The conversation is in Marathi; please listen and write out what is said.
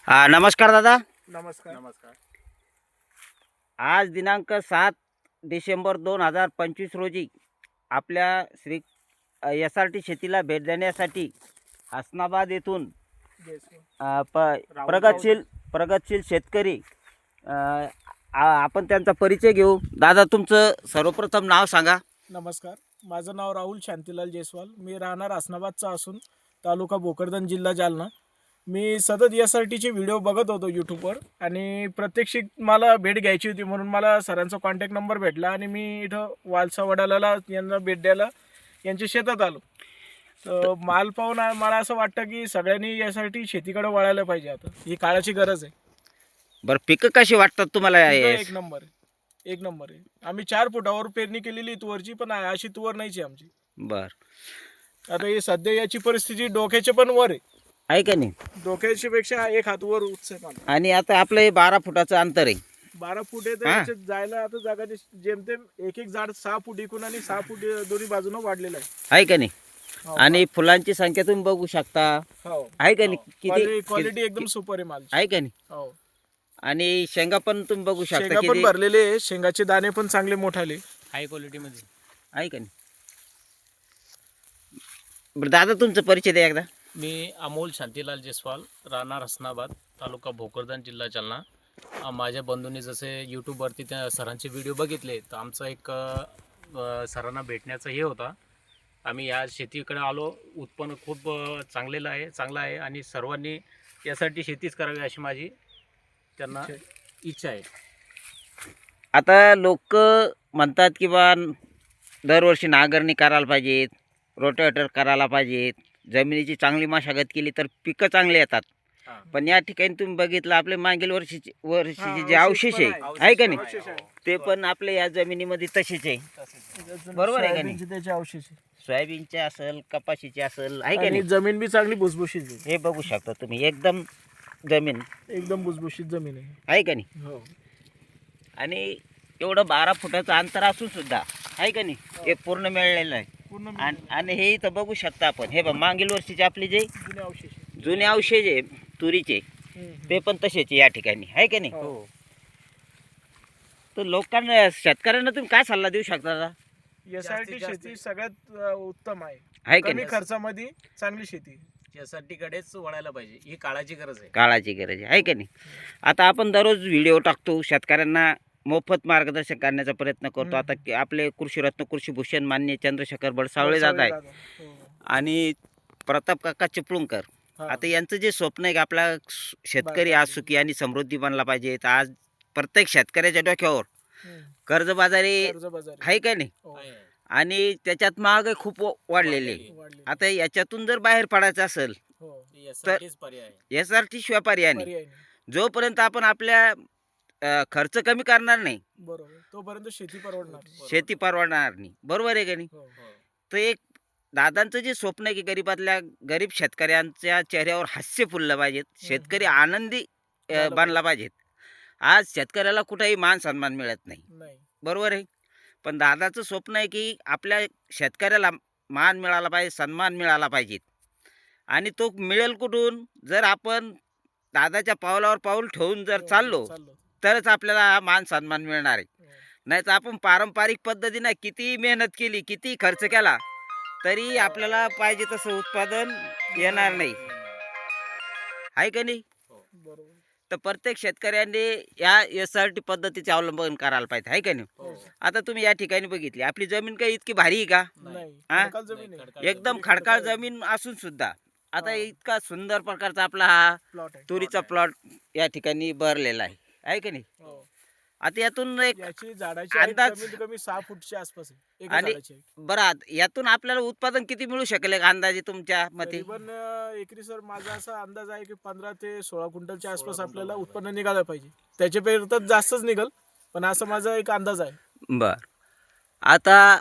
नमस्कार दादा. नमस्कार. नमस्कार. आज दिनांक 7 डिसेंबर 2025 रोजी आपल्या श्री SRT शेतीला भेट देण्यासाठी हसनाबाद येथून प्रगतशील शेतकरी आपण त्यांचा परिचय घेऊ. दादा, तुमचं सर्वप्रथम नाव सांगा. नमस्कार, माझं नाव राहुल शांतीलाल जयस्वाल. मी राहणार हसनाबादचा असून तालुका भोकरदन, जिल्हा जालना. मी सतत SRTचे व्हिडिओ बघत होतो यूट्यूबवर आणि प्रत्यक्षित मला भेट घ्यायची होती, म्हणून मला सरांचा कॉन्टॅक्ट नंबर भेटला आणि मी इथं वालसा वडाल्याला यांना भेट द्यायला यांच्या शेतात आलो. तर माल पाहून मला असं वाटतं की सगळ्यांनी SRT शेतीकडे वळायला पाहिजे. आता ही काळाची गरज आहे. बरं, पिकं कशी वाटतात तुम्हाला? एक नंबर आहे, एक नंबर आहे. आम्ही 4 फुटावर पेरणी केलेली तुवरची, पण अशी तुवर नाहीची आमची. बरं, आता हे सध्या याची परिस्थिती डोक्याच्या पण वर आहे का नाही? डोक्याच्या पेक्षा एक हात वर उंच आहे मला. आणि आता आपलं हे 12 फुटाचं अंतर आहे. 12 फूट आहे तर याच्यात जायला आता जागा जेमतेम एक झाड 6 फूट इकून आणि 6 फूट दोन्ही बाजूनं वाढलेलं आहे का नाही? हो. आणि फुलांची संख्या तुम्ही बघू शकता, हो, आहे का नाही? किती क्वालिटी एकदम सुपर आहे माल. आहे का नाही? हो, आणि शेंगा पण तुम्ही बघू शकता, शेंगा पण भरलेले आहे. शेंगाचे दाणे पण चांगले मोठाले, हाय क्वालिटी मध्ये, आहे का नाही? बरं दादा, तुमचा परिचय द्या एकदा. मी अमोल शांतीलाल जयस्वाल, राहणार हसनाबाद, तालुका भोकरदन, जिल्हा जालना. माझ्या बंधूंनी जसे यूट्यूबवरती त्या सरांचे व्हिडिओ बघितले, तर आमचा एक सरांना भेटण्याचा हे होता. आम्ही या शेतीकडे आलो. उत्पन्न खूप चांगला आहे आणि सर्वांनी यासाठी शेतीच करावी अशी माझी त्यांना इच्छा आहे. आता लोक म्हणतात की बा दरवर्षी नांगरणी करायला पाहिजेत, रोटेटर करायला पाहिजेत, जमिनीची चांगली मशागत केली तर पिकं चांगले येतात. पण या ठिकाणी तुम्ही बघितलं, आपले मागील वर्षीचे जे अवशेष आहे का नाही, ते पण आपल्या या जमिनीमध्ये तसेच आहे. बरोबर आहे का नाही? त्याचे अवशेष सोयाबीनचे असेल, कपाशीचे असेल, आहे का आणि नाही? जमीन बी चांगली भुसभुशीत आहे. हे बघू शकता तुम्ही, एकदम जमीन एकदम भुसभुशीत जमीन आहे का नाही? हो. आणि एवढं 12 फुटाचं अंतर असून सुद्धा, आहे का नाही, हे पूर्ण मिळलेलं आहे. पूर्ण आणि हे इथं बघू शकता आपण, हे बघ मागील वर्षीचे आपले जे जुने अवशेष जुने अवशेष आहे तुरीचे, ते पण तसेच आहे या ठिकाणी, आहे का नाही? हो. तर लोकांना, शेतकऱ्यांना तुम्ही काय सल्ला देऊ शकता दादा? SRT शेती सगळ्यात उत्तम आहे. आहे का कमी नाही? खर्चामध्ये चांगली शेती. यासाठीकडेच वळायला पाहिजे, ही काळाची गरज आहे. काळाची गरज आहे का नाही? आता आपण दररोज व्हिडिओ टाकतो, शेतकऱ्यांना मोफत मार्गदर्शन करण्याचा प्रयत्न करतो. आता आपले कृषीरत्न कृषीभूषण मान्य चंद्रशेखर बडसावळे दादा आहे हो. आणि प्रताप काका चिपळूणकर. हा. आता यांचं जे स्वप्न आहे की आपला शेतकरी आज सुखी आणि समृद्धी बनला पाहिजे, तर आज प्रत्येक शेतकऱ्याच्या डोक्यावर कर्जबाजारी कर्जबाजारी. आहे का नाही? हो. आणि त्याच्यात महागाई खूप वाढलेली आहे. वाढली. आता याच्यातून जर बाहेर पडायचं असेल, हो. यासाठीच पर्याय आहे. SRT शिवाय पर्याय नाही. पर्याय नाही. जोपर्यंत आपण आपल्या खर्च कमी करणार नाही, बरोबर, तोपर्यंत शेती परवडणार नाही. शेती परवडणार नाही. बरोबर आहे का नाही? हो. तर एक दादांचं जे स्वप्न आहे की गरीब शेतकऱ्यांच्या चेहऱ्यावर हास्य फुललं पाहिजेत, शेतकरी आनंदी बनला पाहिजेत. आज शेतकऱ्याला कुठेही मान सन्मान मिळत नाही, नाही. बरोबर आहे. पण दादाचं स्वप्न आहे की आपल्या शेतकऱ्याला मान मिळाला पाहिजे, सन्मान मिळाला पाहिजे. आणि तो मिळेल कुठून? जर आपण दादाच्या पावलावर पाऊल ठेवून जर चाललो, तरच आपल्याला हा मान सन्मान मिळणार आहे. हो. नाही तर आपण पारंपरिक पद्धतीने किती मेहनत केली, किती खर्च केला, तरी आपल्याला पाहिजे तसं उत्पादन येणार नाही, आहे का नाही? बरोबर. तर प्रत्येक शेतकऱ्यांनी या SRT पद्धतीचे अवलंबन करायला पाहिजे, आहे का नाही? हो. आता तुम्ही या ठिकाणी बघितली, आपली जमीन काही इतकी भारी आहे का? नाही. हा? खडकाळ जमीन आहे. खडकाळ एकदम खडकाळ जमीन असून सुद्धा आता इतका सुंदर प्रकारचा आपला हा प्लॉट आहे. तुरीचा प्लॉट या ठिकाणी भरलेला आहे का नाही? हो. आता यातून एक याची झाडाची height अंदाज- कमीत कमी 6 फूटच्या आसपास आहे. एका आणि झाडाची height. बरं, यातून आपल्याला उत्पादन किती मिळू शकेल एक अंदाजे तुमच्या मते? तरीपण एकरी सर माझा असा अंदाज आहे की 15 ते 16 क्विंटलच्या आसपास आपल्याला उत्पन्न निघालं पाहिजे. त्याच्यापेक्षा जास्तच निघल, पण असा माझा एक अंदाज आहे. बर, आता